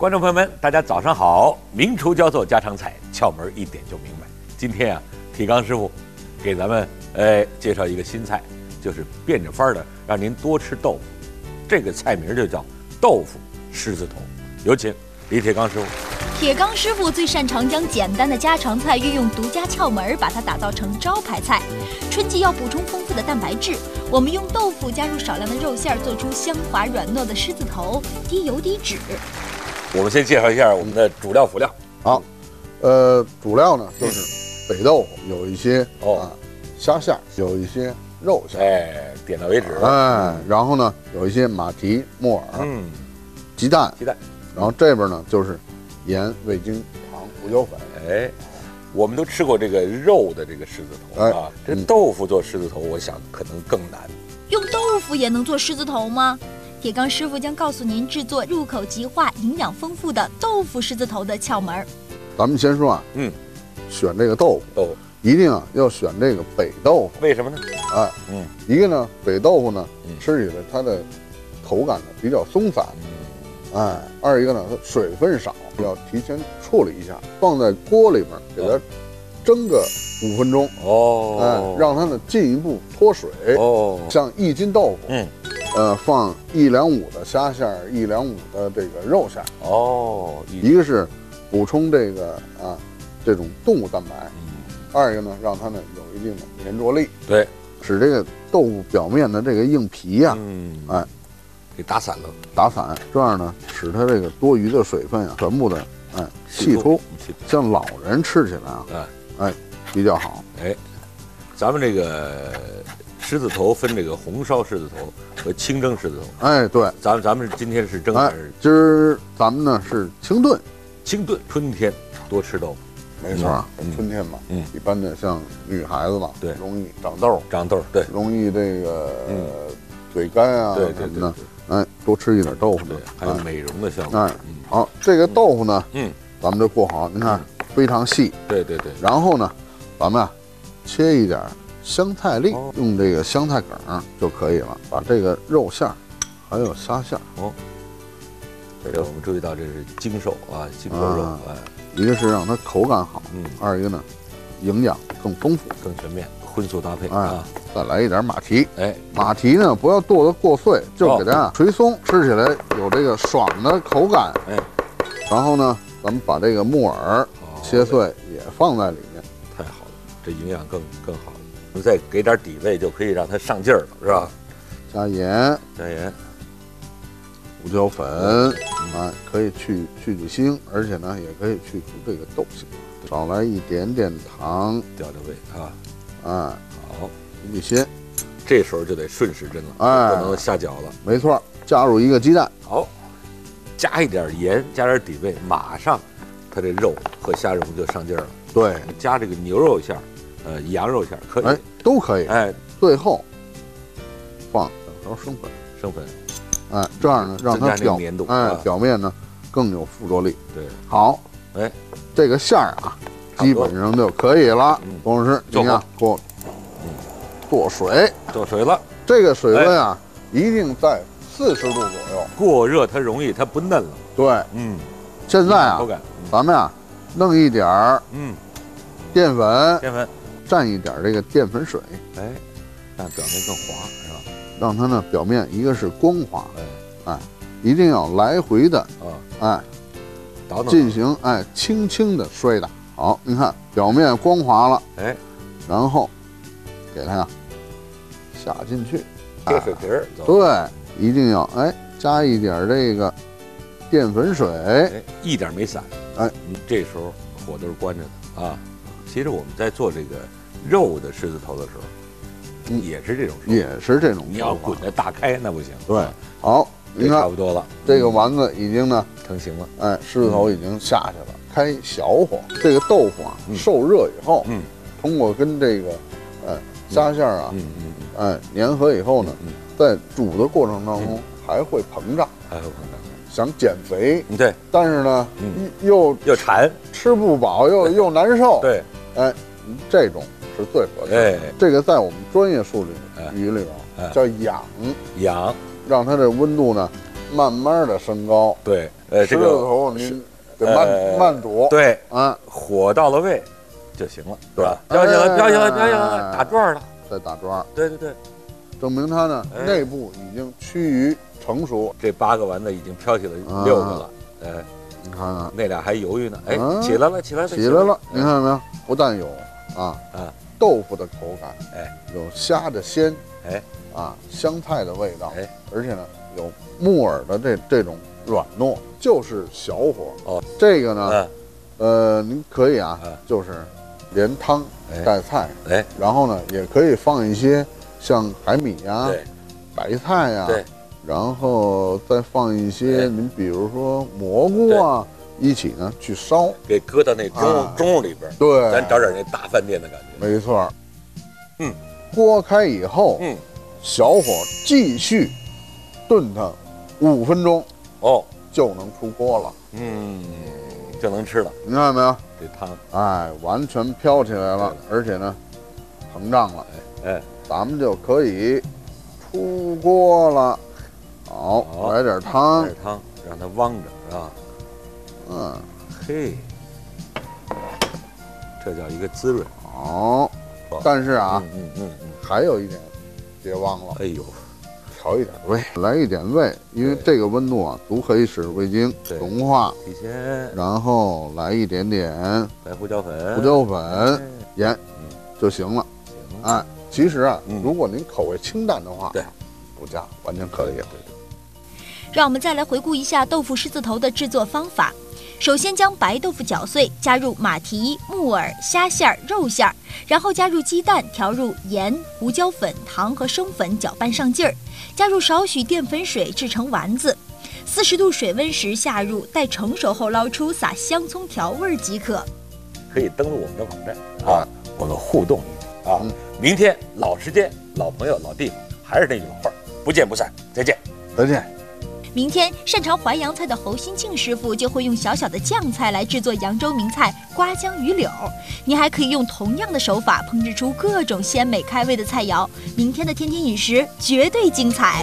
观众朋友们，大家早上好！名厨教做家常菜，窍门一点就明白。今天啊，铁刚师傅给咱们介绍一个新菜，就是变着法儿的让您多吃豆腐。这个菜名就叫豆腐狮子头。有请李铁刚师傅。铁刚师傅最擅长将简单的家常菜运用独家窍门，把它打造成招牌菜。春季要补充丰富的蛋白质，我们用豆腐加入少量的肉馅，做出香滑软糯的狮子头，低油低脂。我们先介绍一下我们的主料辅料。好，主料呢就是北豆腐，有一些虾馅，有一些肉馅，点到为止。然后呢有一些马蹄、木耳，鸡蛋，然后这边呢就是盐、味精、糖、胡椒粉。我们都吃过这个肉的这个狮子头啊，这豆腐做狮子头，我想可能更难。用豆腐也能做狮子头吗？铁刚师傅将告诉您制作入口即化、营养丰富的豆腐狮子头的窍门。咱们先说啊，选这个豆腐，一定要选这个北豆腐。为什么呢？一个呢，北豆腐呢，吃起来它的口感呢比较松散，二一个呢，它水分少，要提前处理一下，放在锅里面给它蒸个5分钟，让它呢进一步脱水。像1斤豆腐，放1两5的虾馅，1两5的这个肉馅。一个是补充这个这种动物蛋白，二一个呢让它呢有一定的粘着力，对，使这个豆腐表面的这个硬皮呀，给打散了，这样呢使它这个多余的水分全部的析出，像老人吃起来比较好。咱们这个狮子头分这个红烧狮子头和清蒸狮子头。对，咱们今天是蒸还是？今儿咱们呢是清炖。春天多吃豆腐，没错。春天嘛，一般的像女孩子嘛，对，容易长痘，对，容易这个嘴干啊什么的，多吃一点豆腐，对，还有美容的效果。好，这个豆腐呢，咱们就过好，您看非常细，对。然后呢，咱们切一点香菜粒，用这个香菜梗就可以了。把这个肉馅还有虾馅这个我们注意到这是精瘦精瘦肉一个是让它口感好，二一个呢营养更丰富、更全面，荤素搭配再来一点马蹄，马蹄呢不要剁得过碎，就给它捶松，吃起来有这个爽的口感。然后呢，咱们把这个木耳切碎也放在里面，太好了，这营养更好了。我们再给点底味，就可以让它上劲儿了，是吧？加盐，胡椒粉，可以去腥，而且呢也可以去除这个豆腥。少来一点点糖，调味好，一些，这时候就得顺时针了，不能下脚了。没错，加入一个鸡蛋，好，加一点盐，加点底味，马上它这肉和虾蓉就上劲儿了。对，加这个牛肉馅羊肉馅可以，都可以。最后放2勺生粉，这样呢让它粘度，表面呢更有附着力。对，好，这个馅儿基本上就可以了。董老师，你看给我剁水了。这个水温一定在40度左右。过热它容易它不嫩了。对，现在咱们弄一点淀粉，蘸一点这个淀粉水，让表面更滑，是吧？让它呢表面一个是光滑，一定要来回的进行轻轻的摔打。好，你看表面光滑了，然后给它下进去，贴水皮儿。对，一定要加一点这个淀粉水，一点没散。这时候火都是关着的其实我们在做这个肉的狮子头的时候，也是这种，你要滚得大开那不行。对，好，你看差不多了，这个丸子已经呢成型了，狮子头已经下去了，开小火。这个豆腐受热以后，通过跟这个虾馅粘合以后呢，在煮的过程当中还会膨胀，想减肥，对，但是呢，又馋，吃不饱又难受，对，这种是最合适的。这个在我们专业术语里边叫养，养，让它的温度呢慢慢的升高。对，狮子这个头您得慢煮。对，啊，火到了位就行了，对吧？飘起来，飘起来，飘起来，打转了，再打转。对对对，证明它呢内部已经趋于成熟。这8个丸子已经飘起了6个了，你看看，那俩还犹豫呢，哎，起来了，起来了，起来了！您看到没有？不但有豆腐的口感，哎，有虾的鲜，哎，香菜的味道，哎，而且呢有木耳的这种软糯，就是小火。哦，这个呢，您可以就是连汤带菜，哎，然后呢也可以放一些像海米呀、对，白菜呀，对，然后再放一些您比如说蘑菇啊。一起呢去烧，给搁到那盅里边，对，咱找点那大饭店的感觉。没错，锅开以后，小火继续炖它5分钟，就能出锅了，就能吃了。您看到没有？这汤，哎，完全飘起来了，而且呢，膨胀了，哎，咱们就可以出锅了。好，来点汤，来点汤，让它汪着啊。嘿，这叫一个滋润。好，但是还有一点，别忘了，哎呦，调一点味，来一点味，因为这个温度足可以使味精融化，提前，然后来一点点白胡椒粉、盐就行了。哎，其实如果您口味清淡的话，对，不加完全可以。让我们再来回顾一下豆腐狮子头的制作方法。首先将白豆腐搅碎，加入马蹄、木耳、虾馅、肉馅，然后加入鸡蛋，调入盐、胡椒粉、糖和生粉，搅拌上劲儿，加入少许淀粉水制成丸子。40度水温时下入，待成熟后捞出，撒香葱调味即可。可以登录我们的网站我们互动一下明天老时间、老朋友、老地方，还是那句老话，不见不散，再见，再见。明天，擅长淮扬菜的侯新庆师傅就会用小小的酱菜来制作扬州名菜瓜浆鱼柳。你还可以用同样的手法烹制出各种鲜美开胃的菜肴。明天的天天饮食绝对精彩。